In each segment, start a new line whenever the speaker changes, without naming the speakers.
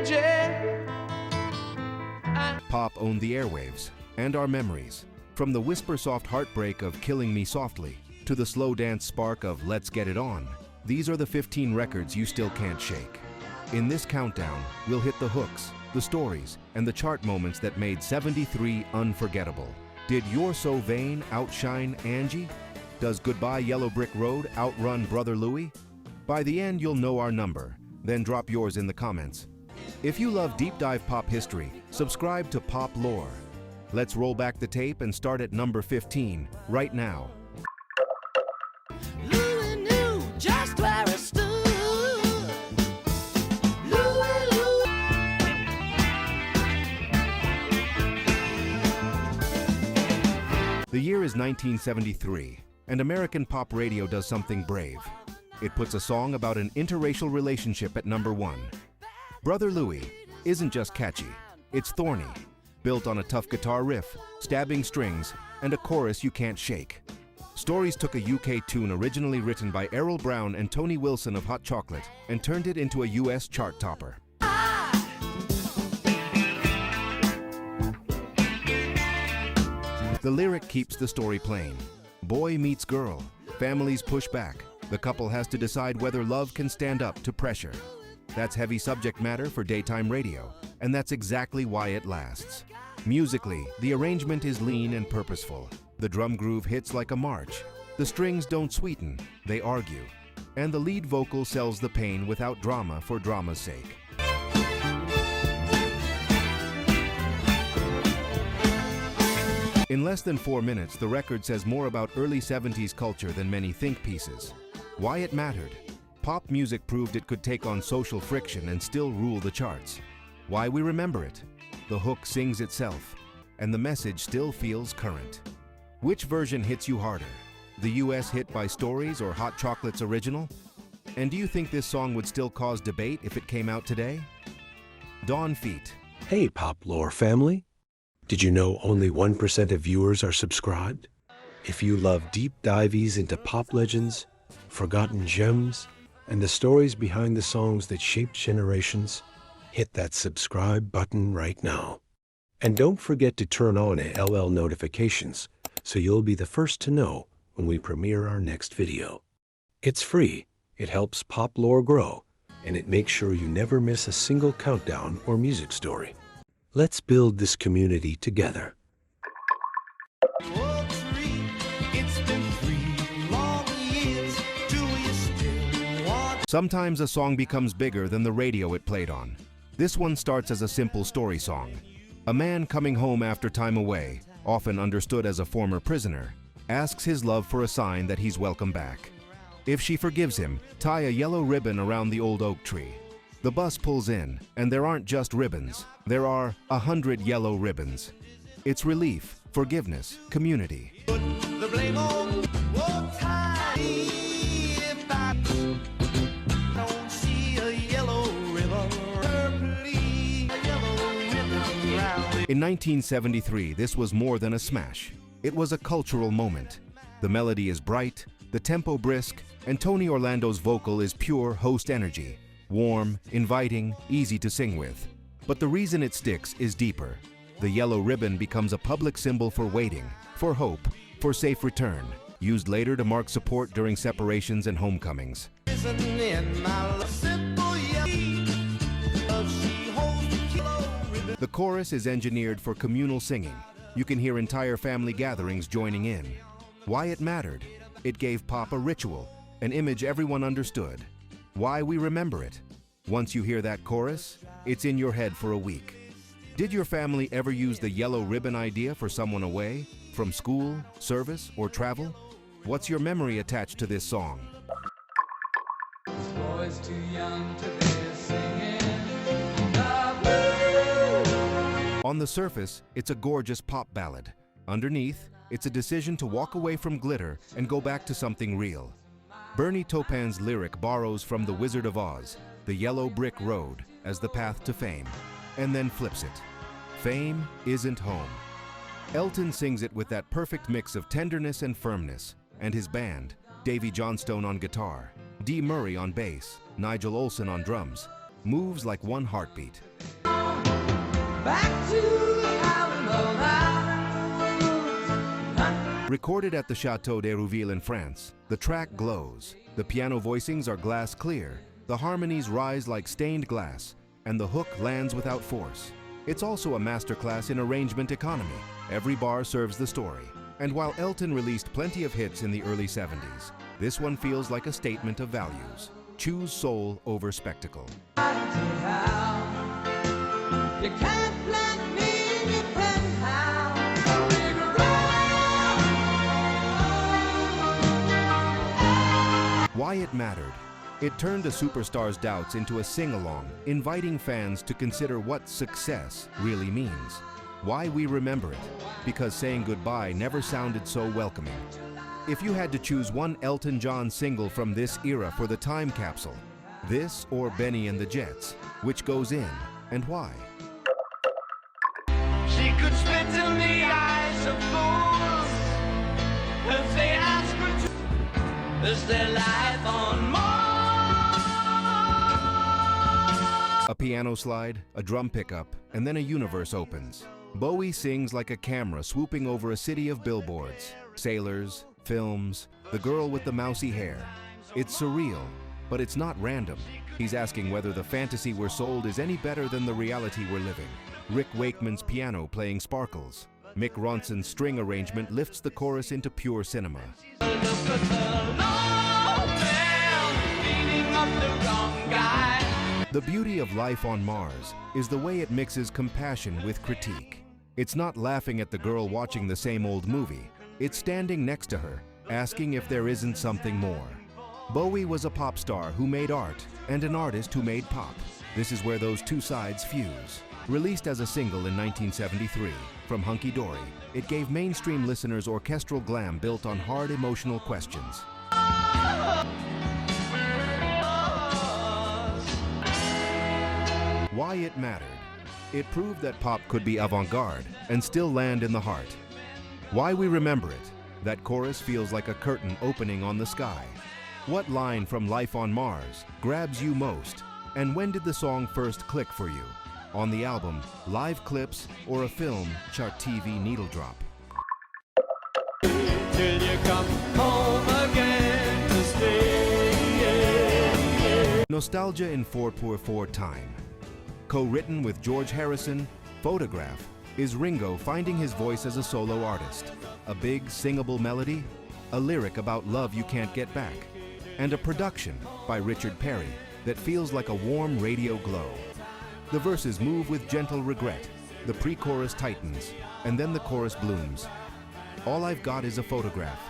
Angie.
Pop owned the airwaves and our memories. From the whisper-soft heartbreak of Killing Me Softly to the slow dance spark of Let's Get It On, these are the 15 records you still can't shake. In this countdown, we'll hit the hooks, the stories, and the chart moments that made 73 unforgettable. Did You're So Vain outshine Angie? Does Goodbye Yellow Brick Road outrun Brother Louie? By the end, you'll know our number. Then drop yours in the comments. If you love deep dive pop history, subscribe to Pop Lore. Let's roll back the tape and start at number 15 right now.
Louie knew just where it stood.
The year is 1973, and American pop radio does something brave. It puts a song about an interracial relationship at number 1. Brother Louie isn't just catchy, it's thorny, built on a tough guitar riff, stabbing strings, and a chorus you can't shake. Stories took a UK tune originally written by Errol Brown and Tony Wilson of Hot Chocolate and turned it into a US chart topper. The lyric keeps the story plain. Boy meets girl, families push back. The couple has to decide whether love can stand up to pressure. That's heavy subject matter for daytime radio, and that's exactly why it lasts. Musically, the arrangement is lean and purposeful. The drum groove hits like a march. The strings don't sweeten, they argue. And the lead vocal sells the pain without drama for drama's sake. In less than 4 minutes, the record says more about early 70s culture than many think pieces. Why it mattered. Pop music proved it could take on social friction and still rule the charts. Why we remember it. The hook sings itself, and the message still feels current. Which version hits you harder? The US hit by Stories or Hot Chocolate's original? And do you think this song would still cause debate if it came out today? Dawn Feet.
Hey, Pop Lore family. Did you know only 1% of viewers are subscribed? If you love deep dives into pop legends, forgotten gems, and the stories behind the songs that shaped generations, hit that subscribe button right now. And don't forget to turn on LL notifications so you'll be the first to know when we premiere our next video. It's free, it helps Pop Lore grow, and it makes sure you never miss a single countdown or music story. Let's build this community together.
Sometimes a song becomes bigger than the radio it played on. This one starts as a simple story song. A man coming home after time away, often understood as a former prisoner, asks his love for a sign that he's welcome back. If she forgives him, tie a yellow ribbon around the old oak tree. The bus pulls in, and there aren't just ribbons. There are 100 yellow ribbons. It's relief, forgiveness, community. In 1973, this was more than a smash. It was a cultural moment. The melody is bright, the tempo brisk, and Tony Orlando's vocal is pure host energy. Warm, inviting, easy to sing with. But the reason it sticks is deeper. The yellow ribbon becomes a public symbol for waiting, for hope, for safe return, used later to mark support during separations and homecomings. The chorus is engineered for communal singing. You can hear entire family gatherings joining in. Why it mattered? It gave pop a ritual, an image everyone understood. Why we remember it? Once you hear that chorus, it's in your head for a week. Did your family ever use the yellow ribbon idea for someone away, from school, service, or travel? What's your memory attached to this song?
This boy's too young to be singing.
On the surface, it's a gorgeous pop ballad. Underneath, it's a decision to walk away from glitter and go back to something real. Bernie Taupin's lyric borrows from The Wizard of Oz, the yellow brick road, as the path to fame, and then flips it. Fame isn't home. Elton sings it with that perfect mix of tenderness and firmness, and his band, Davy Johnstone on guitar, Dee Murray on bass, Nigel Olsson on drums. moves like one heartbeat.
Back to the Alamo Mountains.
Recorded at the Château d'Hérouville in France, the track glows. The piano voicings are glass clear, the harmonies rise like stained glass, and the hook lands without force. It's also a masterclass in arrangement economy. Every bar serves the story. And while Elton released plenty of hits in the early 70s, this one feels like a statement of values. Choose soul over spectacle.
You can't plant me in your penthouse. Big road.
Why it mattered. It turned a superstar's doubts into a sing-along, inviting fans to consider what success really means. Why we remember it. Because saying goodbye never sounded so welcoming. If you had to choose one Elton John single from this era for the time capsule, this or Benny and the Jets, which goes in and why?
She could spit in the eyes of fools as they ask her to. Is there life on Mars?
A piano slide, a drum pickup, and then a universe opens. Bowie sings like a camera swooping over a city of billboards, sailors, films, the girl with the mousy hair. It's surreal, but it's not random. He's asking whether the fantasy we're sold is any better than the reality we're living. Rick Wakeman's piano playing sparkles. Mick Ronson's string arrangement lifts the chorus into pure cinema.
Look at the long bell beating up the wrong guy.
The beauty of Life on Mars is the way it mixes compassion with critique. It's not laughing at the girl watching the same old movie. It's standing next to her, asking if there isn't something more. Bowie was a pop star who made art and an artist who made pop. This is where those two sides fuse. Released as a single in 1973 from Hunky Dory, it gave mainstream listeners orchestral glam built on hard emotional questions. Why it mattered. It proved that pop could be avant-garde and still land in the heart. Why we remember it. That chorus feels like a curtain opening on the sky. What line from Life on Mars grabs you most? And when did the song first click for you? On the album, live clips, or a film, chart TV needle drop?
Till you come home again to stay.
Nostalgia in 4x4 time. Co-written with George Harrison, Photograph is Ringo finding his voice as a solo artist. A big, singable melody, a lyric about love you can't get back, and a production by Richard Perry that feels like a warm radio glow. The verses move with gentle regret, the pre-chorus tightens, and then the chorus blooms. All I've got is a photograph,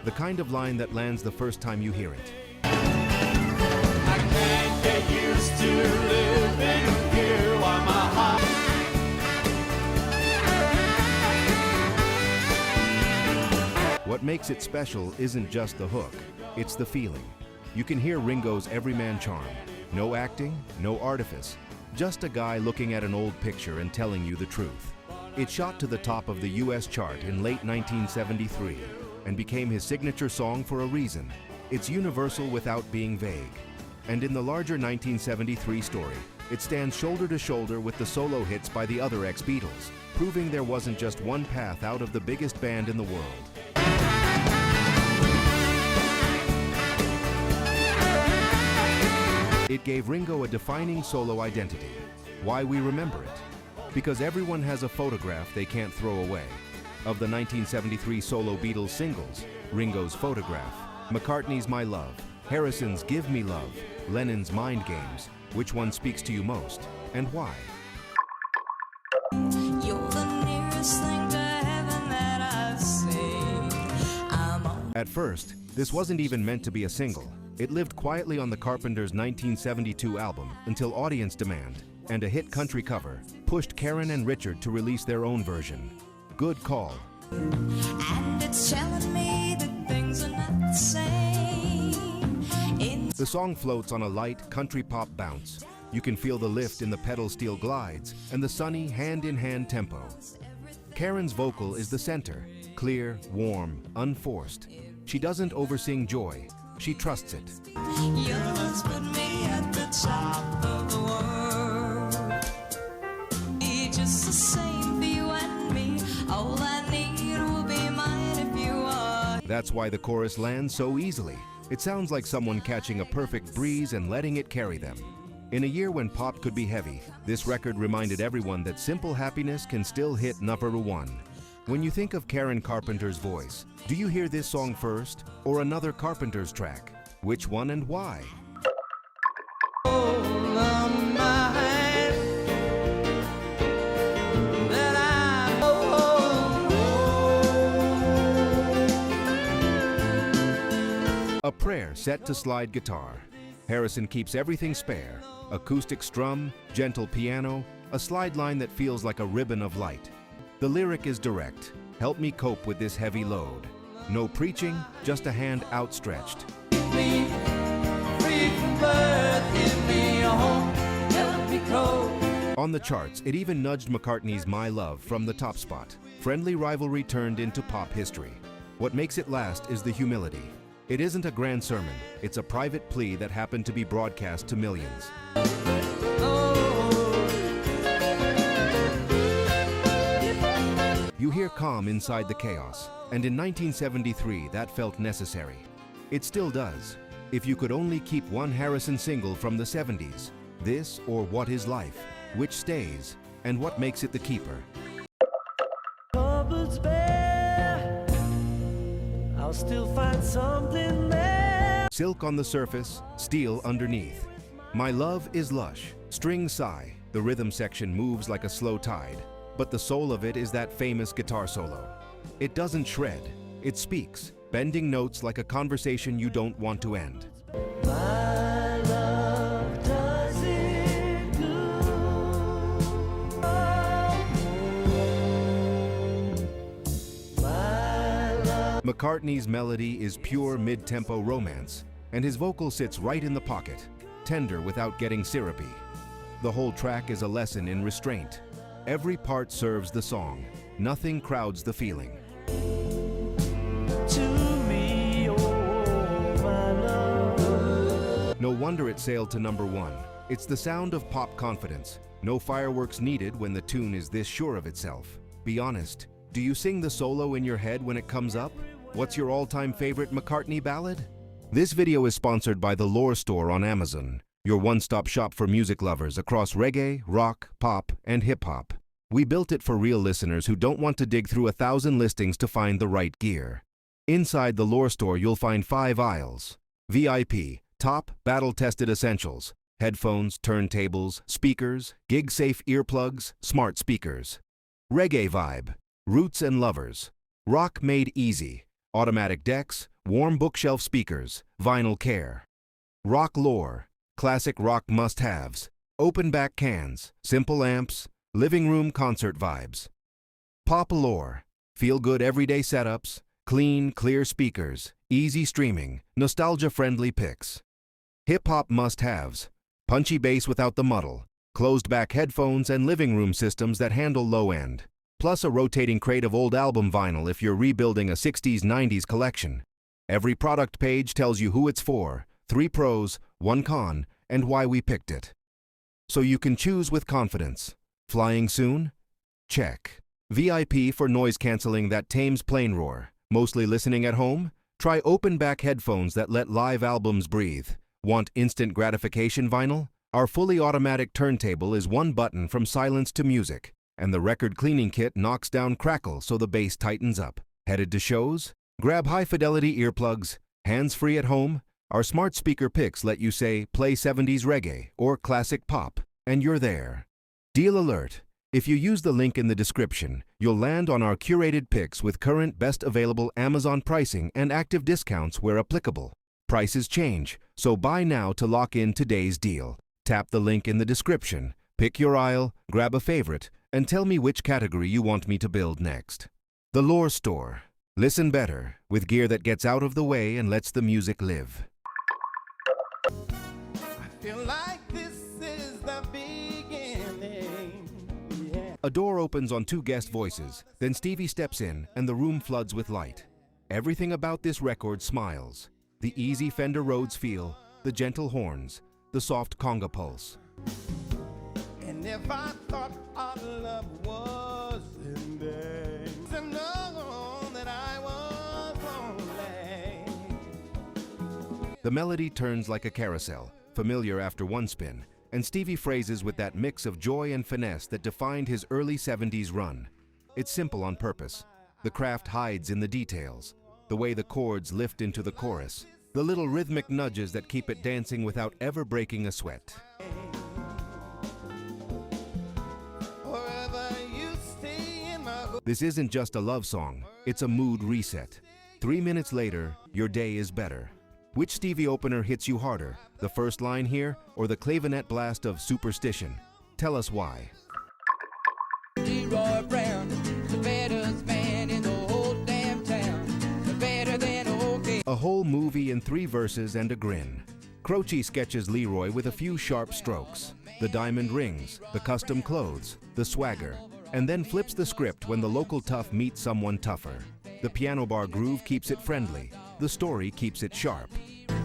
the kind of line that lands the first time you hear it.
I can't get used to living here while my heart.
What makes it special isn't just the hook, it's the feeling. You can hear Ringo's everyman charm. No acting, no artifice, just a guy looking at an old picture and telling you the truth. It shot to the top of the US chart in late 1973 and became his signature song for a reason. It's universal without being vague. And in the larger 1973 story, it stands shoulder to shoulder with the solo hits by the other ex-Beatles, proving there wasn't just one path out of the biggest band in the world. It gave Ringo a defining solo identity. Why we remember it? Because everyone has a photograph they can't throw away. Of the 1973 solo Beatles singles, Ringo's Photograph, McCartney's My Love, Harrison's Give Me Love, Lennon's Mind Games, which one speaks to you most, and why?
You're the nearest thing to heaven that I've seen.
At first, this wasn't even meant to be a single. It lived quietly on the Carpenters' 1972 album until audience demand and a hit country cover pushed Karen and Richard to release their own version. Good call.
And it's telling me that things are not the same.
The song floats on a light country pop bounce. You can feel the lift in the pedal steel glides and the sunny hand-in-hand tempo. Karen's vocal is the center, clear, warm, unforced. She doesn't oversing joy. She trusts it.
Your love's put me at the top of the world.
That's why the chorus lands so easily. It sounds like someone catching a perfect breeze and letting it carry them. In a year when pop could be heavy, this record reminded everyone that simple happiness can still hit number one. When you think of Karen Carpenter's voice, do you hear this song first or another Carpenters track? Which one and why? A prayer set to slide guitar. Harrison keeps everything spare. Acoustic strum, gentle piano, a slide line that feels like a ribbon of light. The lyric is direct. Help me cope with this heavy load. No preaching, just a hand outstretched. On the charts, it even nudged McCartney's My Love from the top spot. Friendly rivalry turned into pop history. What makes it last is the humility. It isn't a grand sermon, it's a private plea that happened to be broadcast to millions. You hear calm inside the chaos, and in 1973 that felt necessary. It still does. If you could only keep one Harrison single from the 70s, this or What Is Life, which stays, and what makes it the keeper?
I'll still find something there.
Silk on the surface, steel underneath. My Love is lush, string sigh. The rhythm section moves like a slow tide, but the soul of it is that famous guitar solo. It doesn't shred, it speaks, bending notes like a conversation you don't want to end.
My love does it good. My love.
McCartney's melody is pure mid-tempo romance, and his vocal sits right in the pocket, tender without getting syrupy. The whole track is a lesson in restraint. Every part serves the song. Nothing crowds the feeling.
To me, oh, my love.
No wonder it sailed to number one. It's the sound of pop confidence. No fireworks needed when the tune is this sure of itself. Be honest, do you sing the solo in your head when it comes up? What's your all-time favorite McCartney ballad? This video is sponsored by the Lore Store on Amazon, your one-stop shop for music lovers across reggae, rock, pop, and hip-hop. We built it for real listeners who don't want to dig through 1,000 listings to find the right gear. Inside the Lore Store, you'll find 5 aisles. VIP, top, battle-tested essentials. Headphones, turntables, speakers, gig-safe earplugs, smart speakers. Reggae vibe, roots and lovers. Rock made easy, automatic decks, warm bookshelf speakers, vinyl care. Rock lore, classic rock must-haves, open back cans, simple amps, living room concert vibes. Pop lore, feel-good everyday setups, clean, clear speakers, easy streaming, nostalgia-friendly picks. Hip-hop must-haves, punchy bass without the muddle, closed-back headphones and living room systems that handle low-end, plus a rotating crate of old album vinyl if you're rebuilding a 60s-90s collection. Every product page tells you who it's for, 3 pros, 1 con, and why we picked it. So you can choose with confidence. Flying soon? Check. VIP for noise canceling that tames plane roar. Mostly listening at home? Try open-back headphones that let live albums breathe. Want instant gratification vinyl? Our fully automatic turntable is 1 button from silence to music, and the record cleaning kit knocks down crackle so the bass tightens up. Headed to shows? Grab high-fidelity earplugs. Hands-free at home? Our smart speaker picks let you say, play 70s reggae or classic pop, and you're there. Deal alert. If you use the link in the description, you'll land on our curated picks with current best available Amazon pricing and active discounts where applicable. Prices change, so buy now to lock in today's deal. Tap the link in the description, pick your aisle, grab a favorite, and tell me which category you want me to build next. The Lore Store. Listen better, with gear that gets out of the way and lets the music live.
I feel like this is the beginning. Yeah.
A door opens on 2 guest voices, then Stevie steps in and the room floods with light. Everything about this record smiles. The easy Fender Rhodes feel, the gentle horns, the soft conga pulse.
And if I thought our love was ending, to know that I was lonely.
The melody turns like a carousel, familiar after one spin, and Stevie phrases with that mix of joy and finesse that defined his early 70s run. It's simple on purpose. The craft hides in the details, the way the chords lift into the chorus, the little rhythmic nudges that keep it dancing without ever breaking a sweat. This isn't just a love song, it's a mood reset. 3 minutes later, your day is better. Which Stevie opener hits you harder, the first line here or the clavinet blast of Superstition? Tell us why.
Leroy Brown, the baddest man in the whole damn town, better than okay.
A whole movie in 3 verses and a grin. Croce sketches Leroy with a few sharp strokes, the diamond rings, the custom clothes, the swagger, and then flips the script when the local tough meets someone tougher. The piano bar groove keeps it friendly, the story keeps it sharp.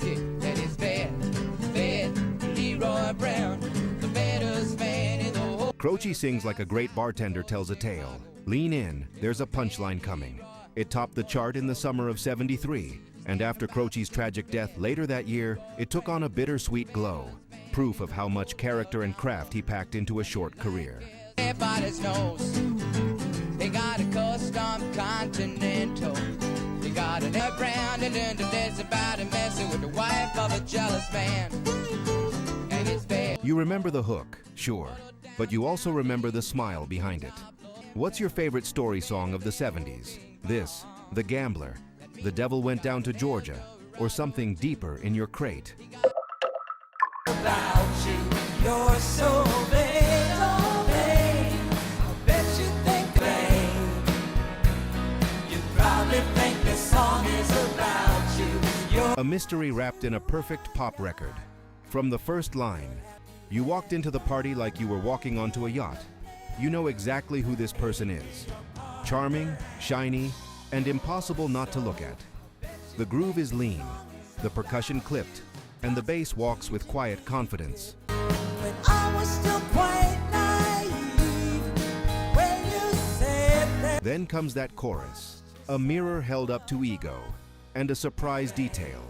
Yeah, that is bad, Leroy Brown, the baddest man in the whole.
Croce sings like a great bartender tells a tale. Lean in, there's a punchline coming. It topped the chart in the summer of '73, and after Croce's tragic death later that year, it took on a bittersweet glow, proof of how much character and craft he packed into a short career.
Everybody knows they got a custom Continental. They got an air brand and then there's about a messing with the wife of a jealous man. And it's bad.
You remember the hook, sure, but you also remember the smile behind it. What's your favorite story song of the '70s? This, The Gambler, The Devil Went Down to Georgia, or something deeper in your crate?
About you, you're so bad, oh babe. I bet you think, babe, you probably think this song is about you. You're
A mystery wrapped in a perfect pop record. From the first line, you walked into the party like you were walking onto a yacht. You know exactly who this person is. Charming, shiny, and impossible not to look at. The groove is lean, the percussion clipped, and the bass walks with quiet confidence.
when I was still quite naive when you said that.
Then comes that chorus, a mirror held up to ego, and a surprise detail.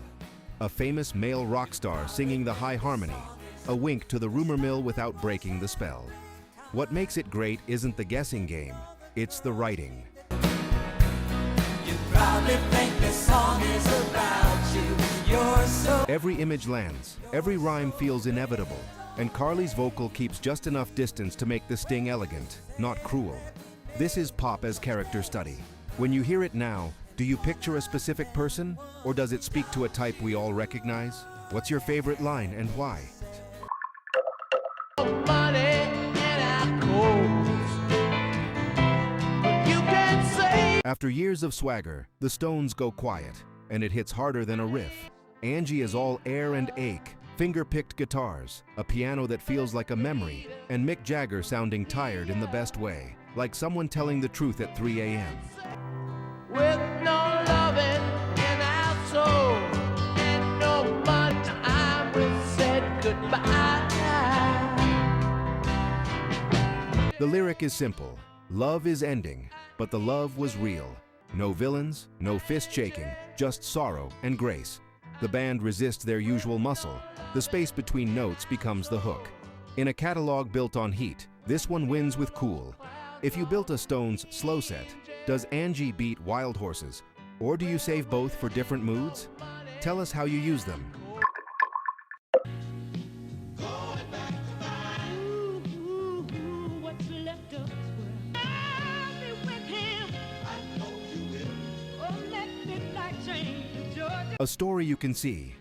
A famous male rock star singing the high harmony, a wink to the rumor mill without breaking the spell. What makes it great isn't the guessing game, it's the writing.
You probably think this song is about you. You're so.
Every image lands, every rhyme feels inevitable, and Carly's vocal keeps just enough distance to make the sting elegant, not cruel. This is pop as character study. When you hear it now, do you picture a specific person, or does it speak to a type we all recognize? What's your favorite line and why?
Money and our clothes. You can say.
After years of swagger, the Stones go quiet, and it hits harder than a riff. Angie is all air and ache, finger-picked guitars, a piano that feels like a memory, and Mick Jagger sounding tired in the best way, like someone telling the truth at 3 a.m.
With no loving in our soul and no much time we said goodbye.
The lyric is simple. Love is ending, but the love was real. No villains, no fist shaking, just sorrow and grace. The band resists their usual muscle. The space between notes becomes the hook. In a catalog built on heat, this one wins with cool. If you built a Stones slow set, does Angie beat Wild Horses? Or do you save both for different moods? Tell us how you use them. A story you can see.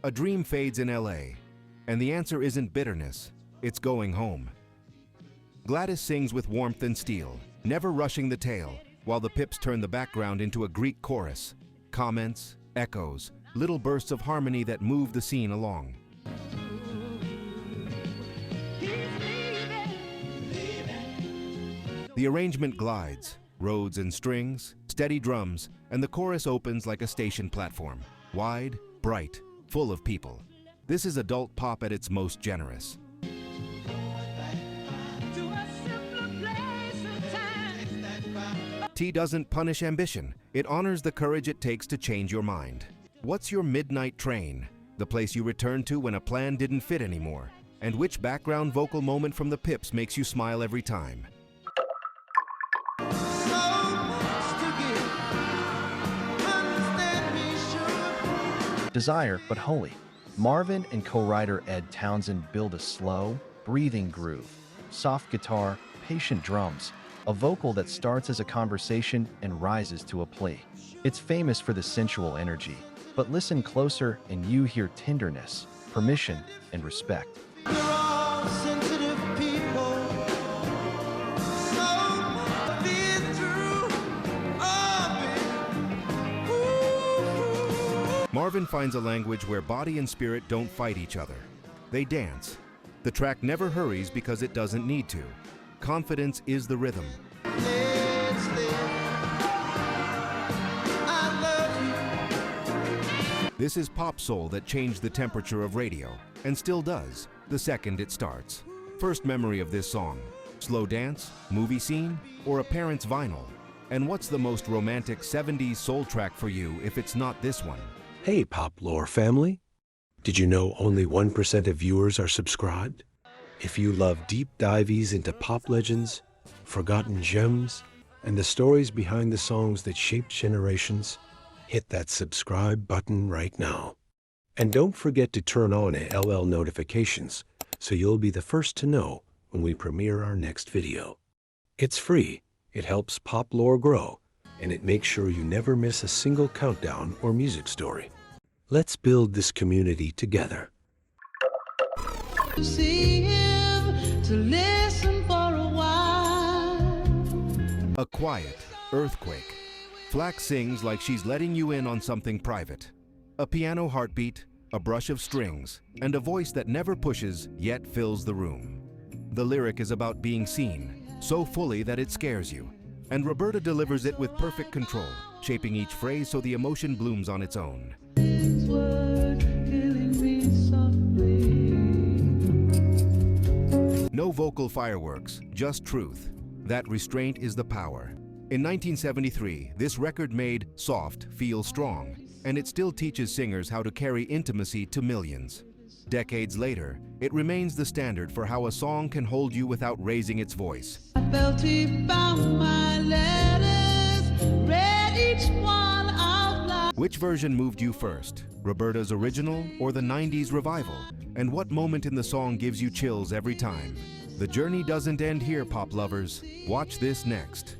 A dream fades in LA, and the answer isn't bitterness, it's going home. Gladys sings with warmth and steel, never rushing the tale, while the Pips turn the background into a Greek chorus. Comments, echoes, little bursts of harmony that move the scene along. The arrangement glides, Rhodes and strings, steady drums, and the chorus opens like a station platform. Wide, bright, full of people. This is adult pop at its most generous. T doesn't punish ambition. It honors the courage it takes to change your mind. What's your midnight train? The place you return to when a plan didn't fit anymore? And which background vocal moment from the Pips makes you smile every time?
Desire, but holy. Marvin and co-writer Ed Townsend build a slow, breathing groove, soft guitar, patient drums, a vocal that starts as a conversation and rises to a plea. It's famous for the sensual energy, but listen closer and you hear tenderness, permission, and respect.
Marvin finds a language where body and spirit don't fight each other. They dance. The track never hurries because it doesn't need to. Confidence is the rhythm. This is pop soul that changed the temperature of radio, and still does, the second it starts. First memory of this song: slow dance, movie scene, or a parent's vinyl? And what's the most romantic 70s soul track for you if it's not this one?
Hey, Pop Lore family! Did you know only 1% of viewers are subscribed? If you love deep dives into pop legends, forgotten gems, and the stories behind the songs that shaped generations, hit that subscribe button right now. And don't forget to turn on LL notifications so you'll be the first to know when we premiere our next video. It's free, it helps Pop Lore grow, and it makes sure you never miss a single countdown or music story. Let's build this community together.
See him, to listen for a while.
A quiet earthquake. Flack sings like she's letting you in on something private. A piano heartbeat, a brush of strings, and a voice that never pushes yet fills the room. The lyric is about being seen, so fully that it scares you. And Roberta delivers it with perfect control, shaping each phrase so the emotion blooms on its own. No vocal fireworks, just truth. That restraint is the power. In 1973, this record made Soft feel strong, and it still teaches singers how to carry intimacy to millions. Decades later, it remains the standard for how a song can hold you without raising its voice.
I felt he found my letters, read each one out loud.
Which version moved you first, Roberta's original or the 90s revival? And what moment in the song gives you chills every time? The journey doesn't end here, pop lovers. Watch this next.